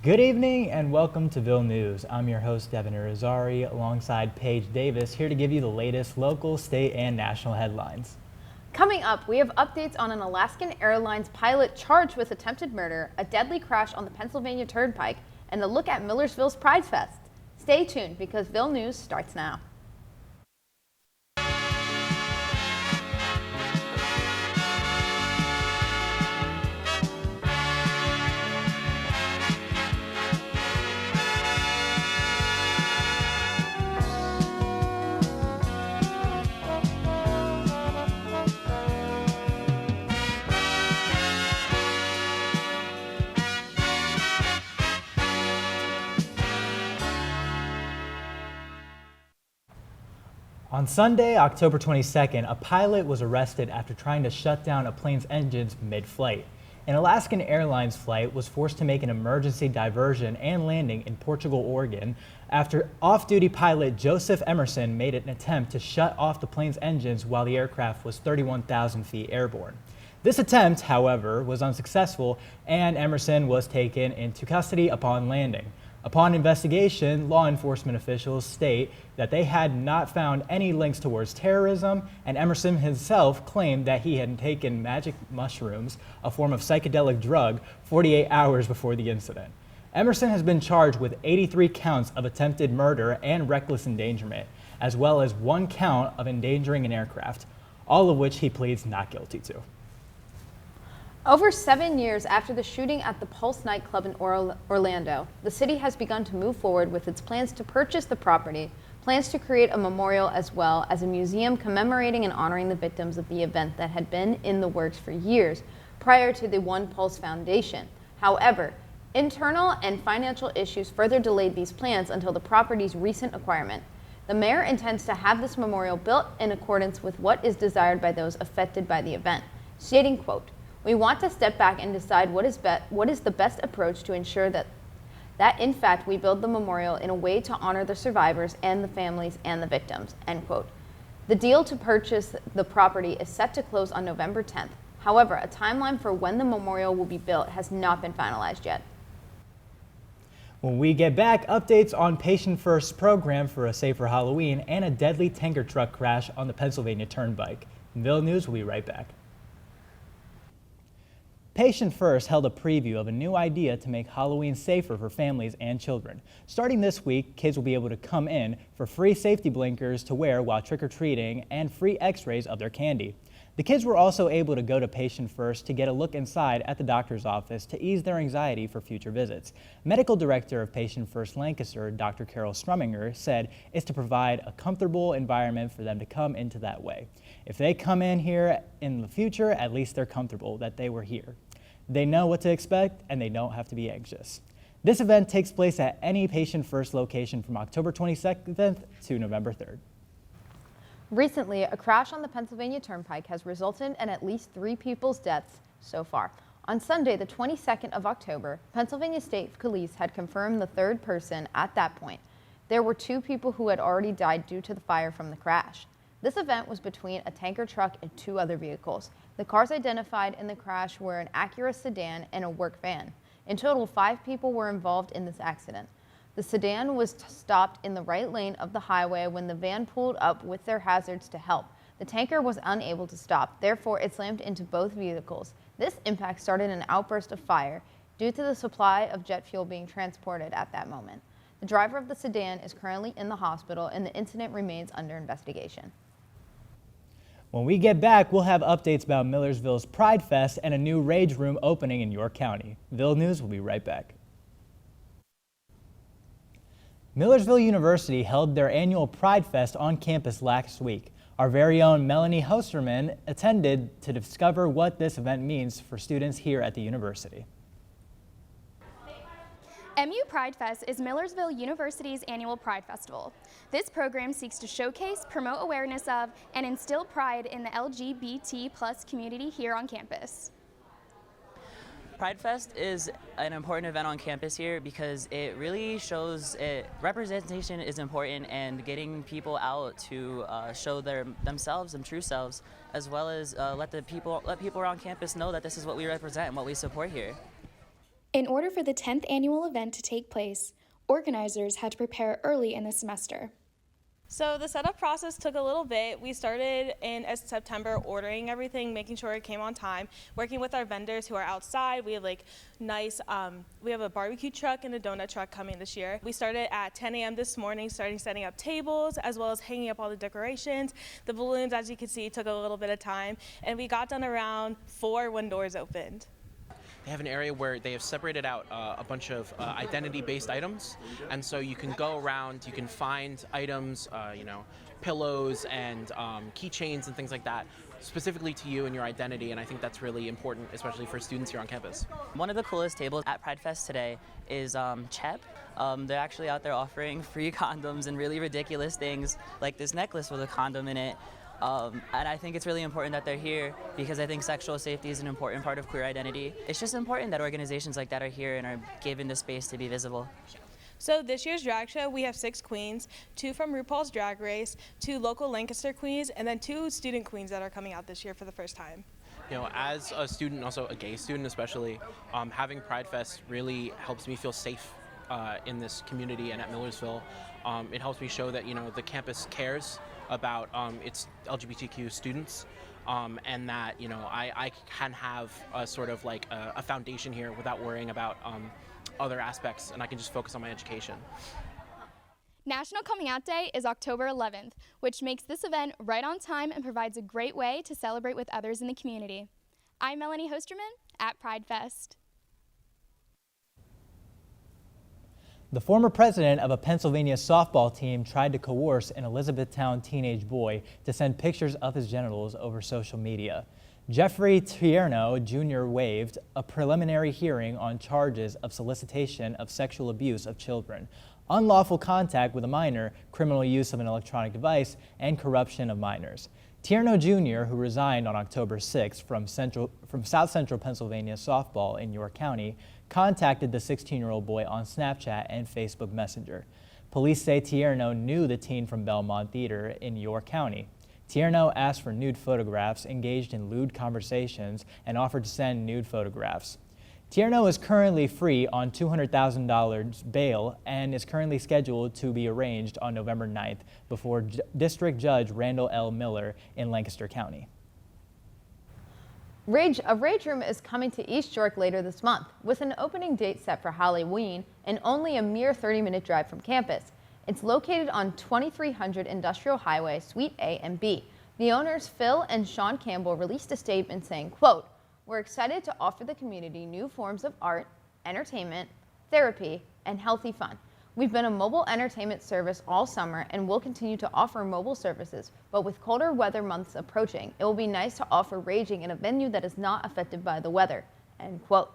Good evening and welcome to Ville News. I'm your host, Devin Irizarry, alongside Payje Davis, here to give you the latest local, state, and national headlines. Coming up, we have updates on an Alaskan Airlines pilot charged with attempted murder, a deadly crash on the Pennsylvania Turnpike, and a look at Millersville's Pridefest. Stay tuned because Ville News starts now. On Sunday, October 22nd, a pilot was arrested after trying to shut down a plane's engines mid-flight. An Alaskan Airlines flight was forced to make an emergency diversion and landing in Portugal, Oregon, after off-duty pilot Joseph Emerson made an attempt to shut off the plane's engines while the aircraft was 31,000 feet airborne. This attempt, however, was unsuccessful, and Emerson was taken into custody upon landing. Upon investigation, law enforcement officials state that they had not found any links towards terrorism, and Emerson himself claimed that he had taken magic mushrooms, a form of psychedelic drug, 48 hours before the incident. Emerson has been charged with 83 counts of attempted murder and reckless endangerment, as well as 1 count of endangering an aircraft, all of which he pleads not guilty to. Over 7 years after the shooting at the Pulse nightclub in Orlando, the city has begun to move forward with its plans to purchase the property, plans to create a memorial as well as a museum commemorating and honoring the victims of the event that had been in the works for years prior to the One Pulse Foundation. However, internal and financial issues further delayed these plans until the property's recent acquirement. The mayor intends to have this memorial built in accordance with what is desired by those affected by the event, stating, quote, "We want to step back and decide what is the best approach to ensure that in fact we build the memorial in a way to honor the survivors and the families and the victims," end quote. The deal to purchase the property is set to close on November 10th. However, a timeline for when the memorial will be built has not been finalized yet. When we get back, updates on Patient First's program for a safer Halloween and a deadly tanker truck crash on the Pennsylvania Turnpike. Ville News will be right back. Patient First held a preview of a new idea to make Halloween safer for families and children. Starting this week, kids will be able to come in for free safety blinkers to wear while trick-or-treating and free x-rays of their candy. The kids were also able to go to Patient First to get a look inside at the doctor's office to ease their anxiety for future visits. Medical Director of Patient First Lancaster, Dr. Carol Struminger, said it's to provide a comfortable environment for them to come into that way. If they come in here in the future, at least they're comfortable that they were here. They know what to expect, and they don't have to be anxious. This event takes place at any Patient First location from October 22nd to November 3rd. Recently, a crash on the Pennsylvania Turnpike has resulted in at least 3 people's deaths so far. On Sunday, the 22nd of October, Pennsylvania State Police had confirmed the 3rd person at that point. There were 2 people who had already died due to the fire from the crash. This event was between a tanker truck and 2 other vehicles. The cars identified in the crash were an Acura sedan and a work van. In total, 5 people were involved in this accident. The sedan was stopped in the right lane of the highway when the van pulled up with their hazards to help. The tanker was unable to stop, therefore it slammed into both vehicles. This impact started an outburst of fire due to the supply of jet fuel being transported at that moment. The driver of the sedan is currently in the hospital and the incident remains under investigation. When we get back, we'll have updates about Millersville's Pridefest and a new Rage Room opening in York County. Ville News will be right back. Millersville University held their annual Pridefest on campus last week. Our very own Melanie Hosterman attended to discover what this event means for students here at the university. MU Pridefest is Millersville University's annual Pride Festival. This program seeks to showcase, promote awareness of, and instill pride in the LGBT+ community here on campus. Pridefest is an important event on campus here because it really shows representation is important, and getting people out to show themselves and true selves, as well as let people around campus know that this is what we represent and what we support here. In order for the 10th annual event to take place, organizers had to prepare early in the semester. So the setup process took a little bit. We started in September ordering everything, making sure it came on time, working with our vendors who are outside. We have we have a barbecue truck and a donut truck coming this year. We started at 10 a.m. this morning, setting up tables as well as hanging up all the decorations. The balloons, as you can see, took a little bit of time, and we got done around 4 when doors opened. They have an area where they have separated out a bunch of identity-based items, and so you can go around, you can find items, pillows and keychains and things like that, specifically to you and your identity, and I think that's really important, especially for students here on campus. One of the coolest tables at Pridefest today is Cheiffo. They're actually out there offering free condoms and really ridiculous things, like this necklace with a condom in it. And I think it's really important that they're here because I think sexual safety is an important part of queer identity. It's just important that organizations like that are here and are given the space to be visible. So this year's drag show, we have 6 queens, 2 from RuPaul's Drag Race, 2 local Lancaster queens, and then 2 student queens that are coming out this year for the first time. As a student, also a gay student especially, having Pridefest really helps me feel safe in this community and at Millersville. It helps me show that, the campus cares about its LGBTQ students, and that I can have a sort of like a foundation here without worrying about other aspects, and I can just focus on my education. National Coming Out Day is October 11th, which makes this event right on time and provides a great way to celebrate with others in the community. I'm Melanie Hosterman at Pridefest. The former president of a Pennsylvania softball team tried to coerce an Elizabethtown teenage boy to send pictures of his genitals over social media. Jeffrey Tierno Jr. waived a preliminary hearing on charges of solicitation of sexual abuse of children, unlawful contact with a minor, criminal use of an electronic device, and corruption of minors. Tierno Jr., who resigned on October 6 from South Central Pennsylvania softball in York County, contacted the 16-year-old boy on Snapchat and Facebook Messenger. Police say Tierno knew the teen from Belmont Theater in York County. Tierno asked for nude photographs, engaged in lewd conversations, and offered to send nude photographs. Tierno is currently free on $200,000 bail and is currently scheduled to be arraigned on November 9th before District Judge Randall L. Miller in Lancaster County. A Rage Room is coming to East York later this month, with an opening date set for Halloween and only a mere 30-minute drive from campus. It's located on 2300 Industrial Highway, Suite A and B. The owners, Phil and Sean Campbell, released a statement saying, quote, "We're excited to offer the community new forms of art, entertainment, therapy, and healthy fun. We've been a mobile entertainment service all summer and will continue to offer mobile services, but with colder weather months approaching, it will be nice to offer raging in a venue that is not affected by the weather." End quote.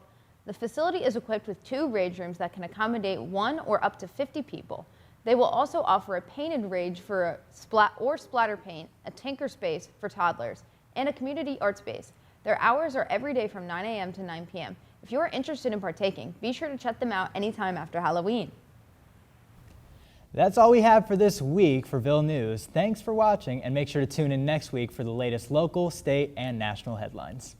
The facility is equipped with 2 rage rooms that can accommodate 1 or up to 50 people. They will also offer a painted rage for a splatter paint, a tinker space for toddlers, and a community art space. Their hours are every day from 9 a.m. to 9 p.m. If you are interested in partaking, be sure to check them out anytime after Halloween. That's all we have for this week for Ville News. Thanks for watching, and make sure to tune in next week for the latest local, state, and national headlines.